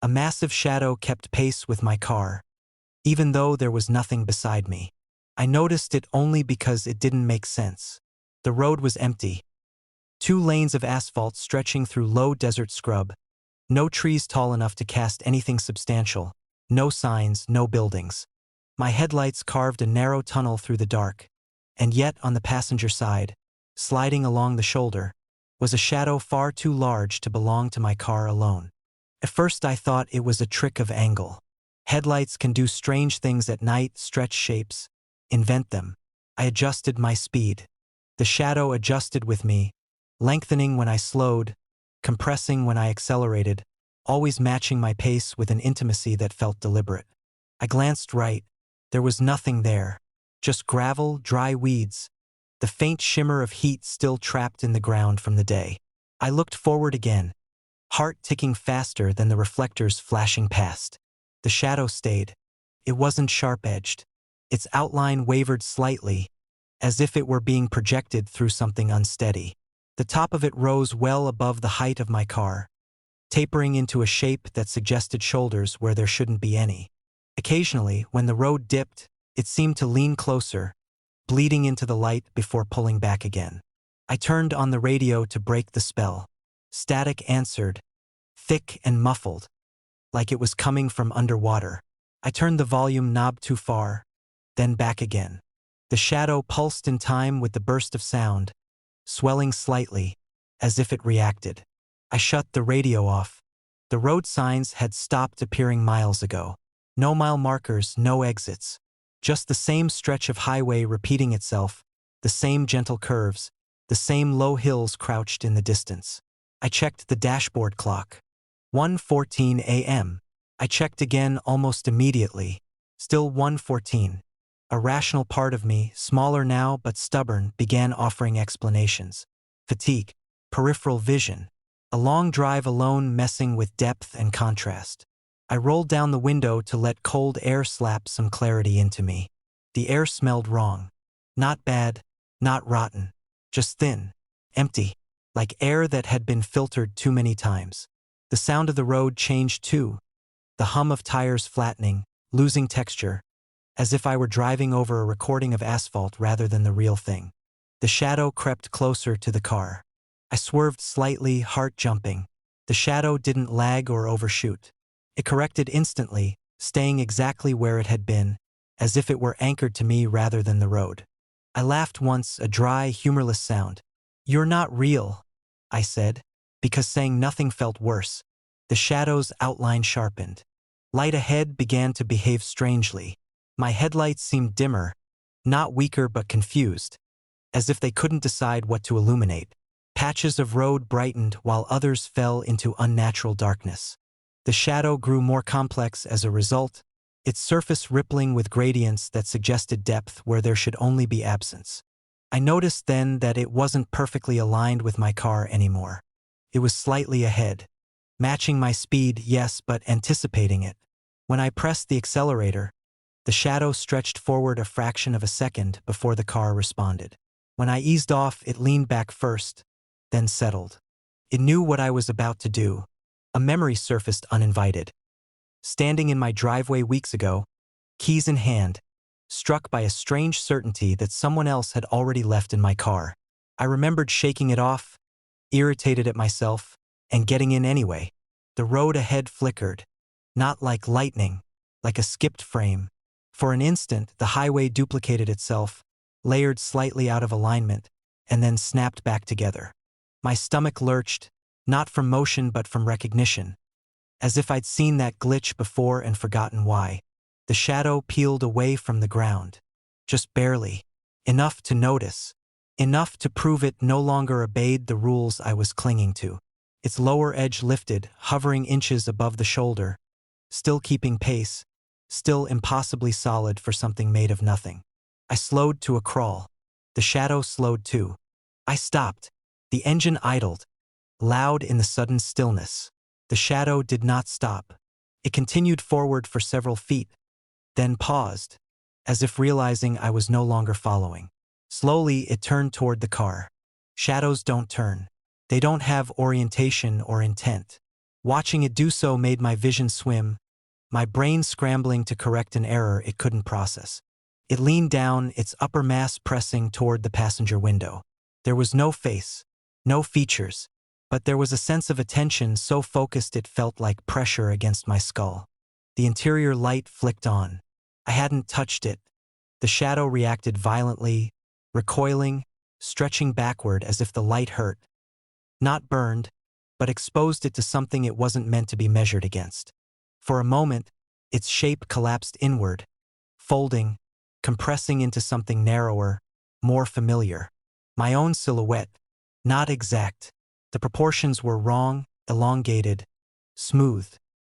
A massive shadow kept pace with my car, even though there was nothing beside me. I noticed it only because it didn't make sense. The road was empty. 2 lanes of asphalt stretching through low desert scrub. No trees tall enough to cast anything substantial. No signs, no buildings. My headlights carved a narrow tunnel through the dark. And yet, on the passenger side, sliding along the shoulder, was a shadow far too large to belong to my car alone. At first I thought it was a trick of angle. Headlights can do strange things at night, stretch shapes, invent them. I adjusted my speed. The shadow adjusted with me, lengthening when I slowed, compressing when I accelerated, always matching my pace with an intimacy that felt deliberate. I glanced right. There was nothing there. Just gravel, dry weeds, the faint shimmer of heat still trapped in the ground from the day. I looked forward again, heart ticking faster than the reflectors flashing past. The shadow stayed. It wasn't sharp-edged. Its outline wavered slightly, as if it were being projected through something unsteady. The top of it rose well above the height of my car, tapering into a shape that suggested shoulders where there shouldn't be any. Occasionally, when the road dipped, it seemed to lean closer, bleeding into the light before pulling back again. I turned on the radio to break the spell. Static answered, thick and muffled, like it was coming from underwater. I turned the volume knob too far, then back again. The shadow pulsed in time with the burst of sound, swelling slightly, as if it reacted. I shut the radio off. The road signs had stopped appearing miles ago. No mile markers, no exits. Just the same stretch of highway repeating itself, the same gentle curves, the same low hills crouched in the distance. I checked the dashboard clock. 1:14 a.m. I checked again almost immediately. Still 1:14. A rational part of me, smaller now but stubborn, began offering explanations. Fatigue, peripheral vision, a long drive alone messing with depth and contrast. I rolled down the window to let cold air slap some clarity into me. The air smelled wrong. Not bad, not rotten, just thin, empty, like air that had been filtered too many times. The sound of the road changed too, the hum of tires flattening, losing texture, as if I were driving over a recording of asphalt rather than the real thing. The shadow crept closer to the car. I swerved slightly, heart jumping. The shadow didn't lag or overshoot. It corrected instantly, staying exactly where it had been, as if it were anchored to me rather than the road. I laughed once, a dry, humorless sound. "You're not real," I said, because saying nothing felt worse. The shadow's outline sharpened. Light ahead began to behave strangely. My headlights seemed dimmer, not weaker but confused, as if they couldn't decide what to illuminate. Patches of road brightened while others fell into unnatural darkness. The shadow grew more complex as a result, its surface rippling with gradients that suggested depth where there should only be absence. I noticed then that it wasn't perfectly aligned with my car anymore. It was slightly ahead, matching my speed, yes, but anticipating it. When I pressed the accelerator, the shadow stretched forward a fraction of a second before the car responded. When I eased off, it leaned back first, then settled. It knew what I was about to do. A memory surfaced uninvited. Standing in my driveway weeks ago, keys in hand, struck by a strange certainty that someone else had already left in my car. I remembered shaking it off, irritated at myself, and getting in anyway. The road ahead flickered, not like lightning, like a skipped frame. For an instant, the highway duplicated itself, layered slightly out of alignment, and then snapped back together. My stomach lurched, not from motion but from recognition, as if I'd seen that glitch before and forgotten why. The shadow peeled away from the ground, just barely, enough to notice, enough to prove it no longer obeyed the rules I was clinging to. Its lower edge lifted, hovering inches above the shoulder, still keeping pace, still impossibly solid for something made of nothing. I slowed to a crawl. The shadow slowed too. I stopped. The engine idled, loud in the sudden stillness. The shadow did not stop. It continued forward for several feet, then paused, as if realizing I was no longer following. Slowly, it turned toward the car. Shadows don't turn. They don't have orientation or intent. Watching it do so made my vision swim, my brain scrambling to correct an error it couldn't process. It leaned down, its upper mass pressing toward the passenger window. There was no face, no features, but there was a sense of attention so focused it felt like pressure against my skull. The interior light flicked on. I hadn't touched it. The shadow reacted violently, recoiling, stretching backward as if the light hurt. Not burned, but exposed it to something it wasn't meant to be measured against. For a moment, its shape collapsed inward, folding, compressing into something narrower, more familiar. My own silhouette, not exact. The proportions were wrong, elongated, smooth.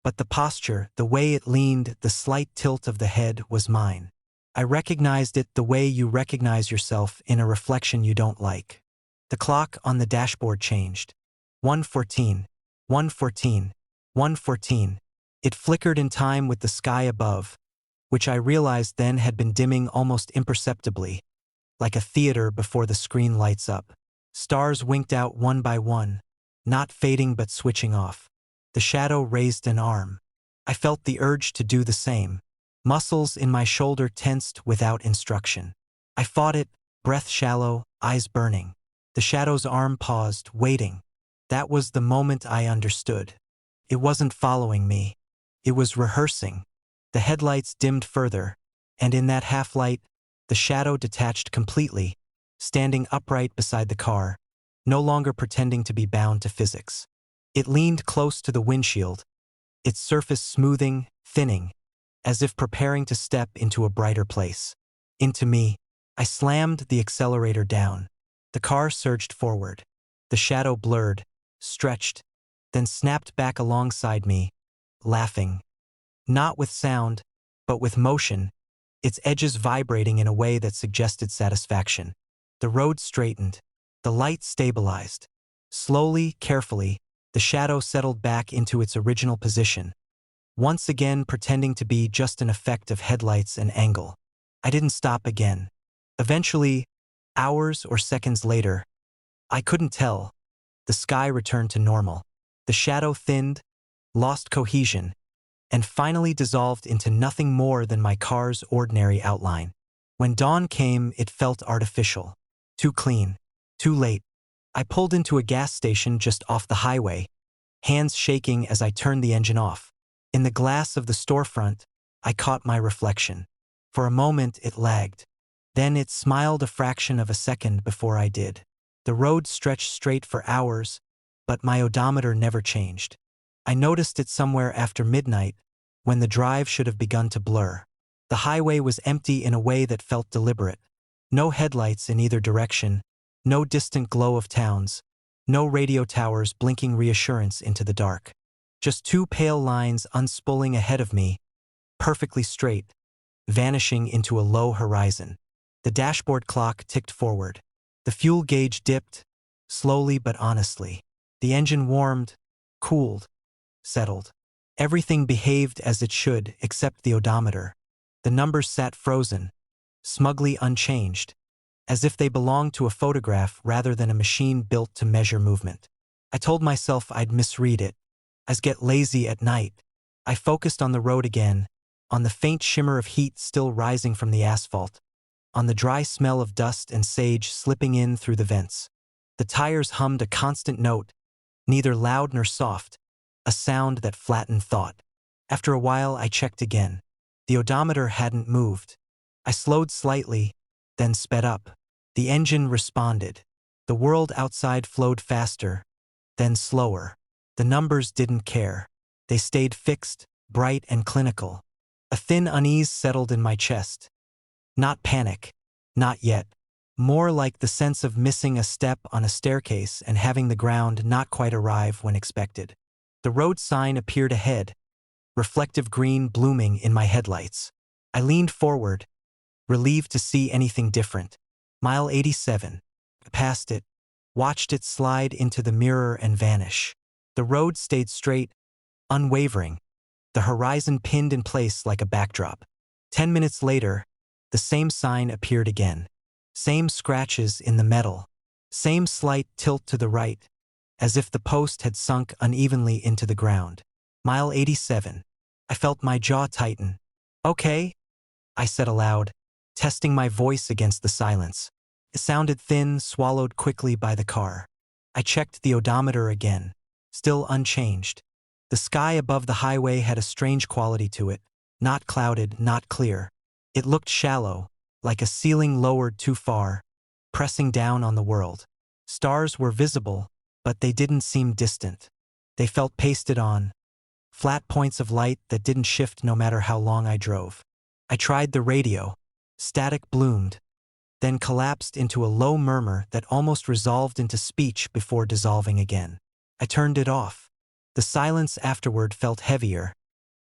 But the posture, the way it leaned, the slight tilt of the head was mine. I recognized it the way you recognize yourself in a reflection you don't like. The clock on the dashboard changed. 1:14, 1:14, 1:14. It flickered in time with the sky above, which I realized then had been dimming almost imperceptibly, like a theater before the screen lights up. Stars winked out one by one, not fading but switching off. The shadow raised an arm. I felt the urge to do the same. Muscles in my shoulder tensed without instruction. I fought it, breath shallow, eyes burning. The shadow's arm paused, waiting. That was the moment I understood. It wasn't following me. It was rehearsing. The headlights dimmed further, and in that half-light, the shadow detached completely, standing upright beside the car, no longer pretending to be bound to physics. It leaned close to the windshield, its surface smoothing, thinning, as if preparing to step into a brighter place. Into me. I slammed the accelerator down. The car surged forward. The shadow blurred, stretched, then snapped back alongside me, laughing. Not with sound, but with motion, its edges vibrating in a way that suggested satisfaction. The road straightened. The light stabilized. Slowly, carefully, the shadow settled back into its original position, once again pretending to be just an effect of headlights and angle. I didn't stop again. Eventually, hours or seconds later, I couldn't tell, the sky returned to normal. The shadow thinned, lost cohesion, and finally dissolved into nothing more than my car's ordinary outline. When dawn came, it felt artificial. Too clean. Too late. I pulled into a gas station just off the highway, hands shaking as I turned the engine off. In the glass of the storefront, I caught my reflection. For a moment, it lagged. Then it smiled a fraction of a second before I did. The road stretched straight for hours, but my odometer never changed. I noticed it somewhere after midnight, when the drive should have begun to blur. The highway was empty in a way that felt deliberate. No headlights in either direction, no distant glow of towns, no radio towers blinking reassurance into the dark. Just two pale lines unspooling ahead of me, perfectly straight, vanishing into a low horizon. The dashboard clock ticked forward. The fuel gauge dipped, slowly but honestly. The engine warmed, cooled, settled. Everything behaved as it should except the odometer. The numbers sat frozen, smugly unchanged, as if they belonged to a photograph rather than a machine built to measure movement. I told myself I'd misread it. I'd get lazy at night. I focused on the road again, on the faint shimmer of heat still rising from the asphalt, on the dry smell of dust and sage slipping in through the vents. The tires hummed a constant note, neither loud nor soft, a sound that flattened thought. After a while, I checked again. The odometer hadn't moved. I slowed slightly, then sped up. The engine responded. The world outside flowed faster, then slower. The numbers didn't care. They stayed fixed, bright and clinical. A thin unease settled in my chest. Not panic. Not yet. More like the sense of missing a step on a staircase and having the ground not quite arrive when expected. The road sign appeared ahead, reflective green blooming in my headlights. I leaned forward, relieved to see anything different. Mile 87. I passed it, watched it slide into the mirror and vanish. The road stayed straight, unwavering, the horizon pinned in place like a backdrop. 10 minutes later, the same sign appeared again. Same scratches in the metal. Same slight tilt to the right. as if the post had sunk unevenly into the ground. Mile 87. I felt my jaw tighten. "Okay," I said aloud, testing my voice against the silence. It sounded thin, swallowed quickly by the car. I checked the odometer again. Still unchanged. The sky above the highway had a strange quality to it. Not clouded, not clear. It looked shallow, like a ceiling lowered too far, pressing down on the world. Stars were visible, but they didn't seem distant. They felt pasted on. Flat points of light that didn't shift no matter how long I drove. I tried the radio. Static bloomed, then collapsed into a low murmur that almost resolved into speech before dissolving again. I turned it off. The silence afterward felt heavier,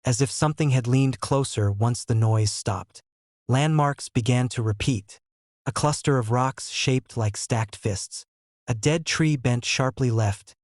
as if something had leaned closer once the noise stopped. Landmarks began to repeat. A cluster of rocks shaped like stacked fists. A dead tree bent sharply left,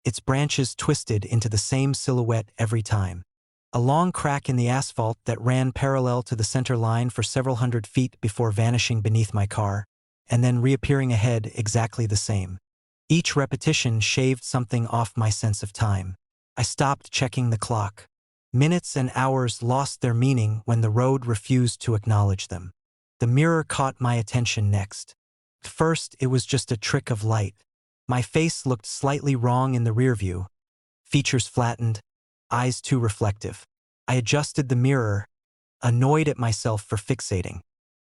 its branches twisted into the same silhouette every time. A long crack in the asphalt that ran parallel to the center line for several hundred feet before vanishing beneath my car, and then reappearing ahead exactly the same. Each repetition shaved something off my sense of time. I stopped checking the clock. Minutes and hours lost their meaning when the road refused to acknowledge them. The mirror caught my attention next. First, it was just a trick of light. My face looked slightly wrong in the rearview. Features flattened, eyes too reflective. I adjusted the mirror, annoyed at myself for fixating.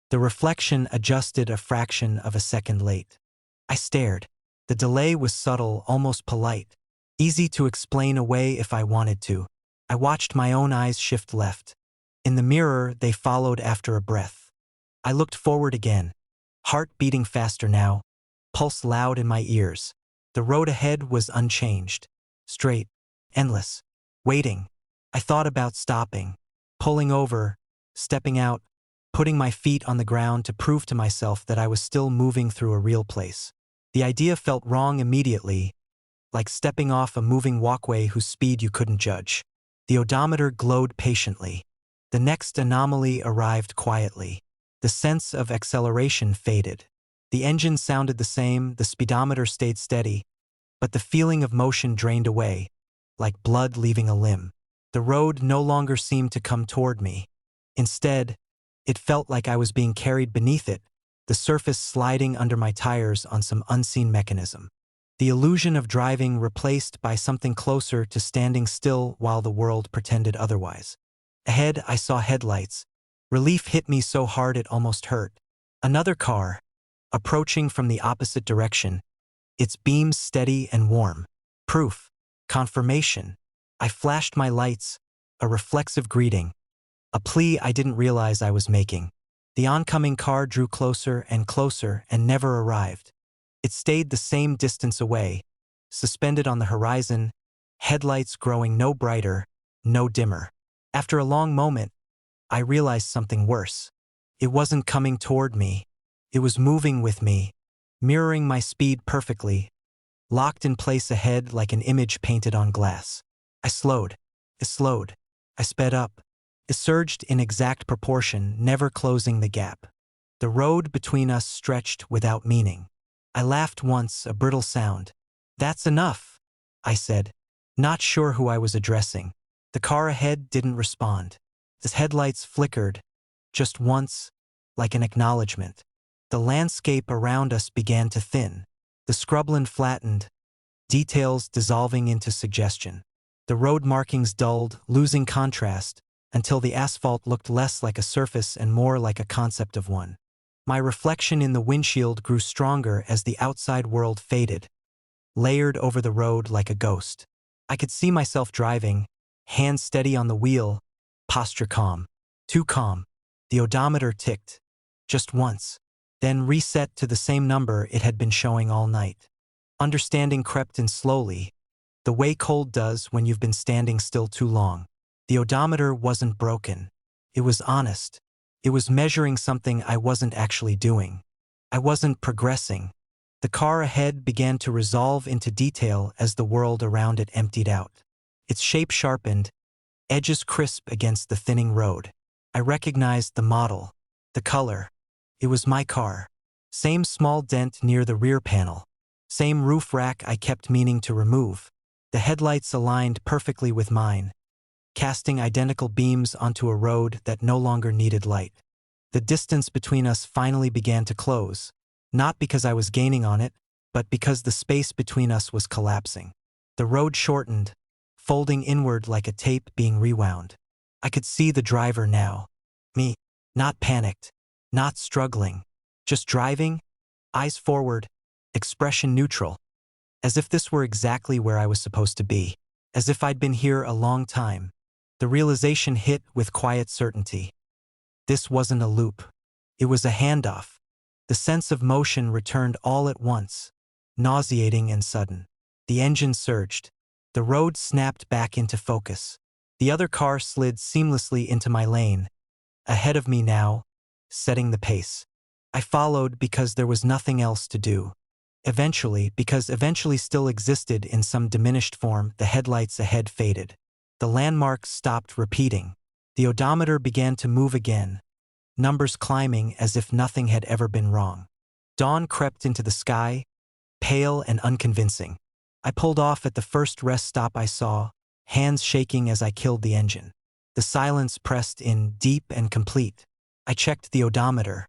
The reflection adjusted a fraction of a second late. I stared. The delay was subtle, almost polite. Easy to explain away if I wanted to. I watched my own eyes shift left. In the mirror, they followed after a breath. I looked forward again. Heart beating faster now, pulse loud in my ears. The road ahead was unchanged. Straight, endless, waiting. I thought about stopping, pulling over, stepping out, putting my feet on the ground to prove to myself that I was still moving through a real place. The idea felt wrong immediately, like stepping off a moving walkway whose speed you couldn't judge. The odometer glowed patiently. The next anomaly arrived quietly. The sense of acceleration faded. The engine sounded the same, the speedometer stayed steady, but the feeling of motion drained away, like blood leaving a limb. The road no longer seemed to come toward me. Instead, it felt like I was being carried beneath it, the surface sliding under my tires on some unseen mechanism. The illusion of driving replaced by something closer to standing still while the world pretended otherwise. Ahead, I saw headlights. Relief hit me so hard it almost hurt. Another car, approaching from the opposite direction, its beams steady and warm. Proof. Confirmation. I flashed my lights, a reflexive greeting, a plea I didn't realize I was making. The oncoming car drew closer and never arrived. It stayed the same distance away, suspended on the horizon, headlights growing no brighter, no dimmer. After a long moment, I realized something worse. It wasn't coming toward me. It was moving with me, mirroring my speed perfectly, locked in place ahead like an image painted on glass. I slowed. It slowed. I sped up. It surged in exact proportion, never closing the gap. The road between us stretched without meaning. I laughed once, a brittle sound. "That's enough," I said, not sure who I was addressing. The car ahead didn't respond. Its headlights flickered, just once, like an acknowledgement. The landscape around us began to thin. The scrubland flattened, details dissolving into suggestion. The road markings dulled, losing contrast, until the asphalt looked less like a surface and more like a concept of one. My reflection in the windshield grew stronger as the outside world faded, layered over the road like a ghost. I could see myself driving, hands steady on the wheel, posture calm. Too calm. The odometer ticked. Just once. Then reset to the same number it had been showing all night. Understanding crept in slowly, the way cold does when you've been standing still too long. The odometer wasn't broken. It was honest. It was measuring something I wasn't actually doing. I wasn't progressing. The car ahead began to resolve into detail as the world around it emptied out. Its shape sharpened, edges crisp against the thinning road. I recognized the model, the color. It was my car. Same small dent near the rear panel. Same roof rack I kept meaning to remove. The headlights aligned perfectly with mine, casting identical beams onto a road that no longer needed light. The distance between us finally began to close, not because I was gaining on it, but because the space between us was collapsing. The road shortened, folding inward like a tape being rewound. I could see the driver now. Me, not panicked, not struggling, just driving, eyes forward, expression neutral, as if this were exactly where I was supposed to be, as if I'd been here a long time. The realization hit with quiet certainty. This wasn't a loop. It was a handoff. The sense of motion returned all at once, nauseating and sudden. The engine surged. The road snapped back into focus. The other car slid seamlessly into my lane, ahead of me now, setting the pace. I followed because there was nothing else to do. Because eventually still existed in some diminished form, the headlights ahead faded. The landmarks stopped repeating. The odometer began to move again, numbers climbing as if nothing had ever been wrong. Dawn crept into the sky, pale and unconvincing. I pulled off at the first rest stop I saw, hands shaking as I killed the engine. The silence pressed in, deep and complete. I checked the odometer.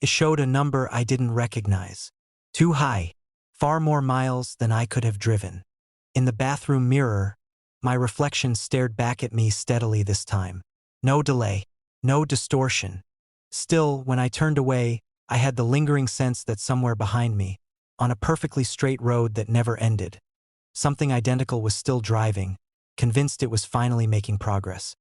It showed a number I didn't recognize. Too high, far more miles than I could have driven. In the bathroom mirror, my reflection stared back at me steadily this time. No delay, no distortion. Still, when I turned away, I had the lingering sense that somewhere behind me, on a perfectly straight road that never ended, something identical was still driving, convinced it was finally making progress.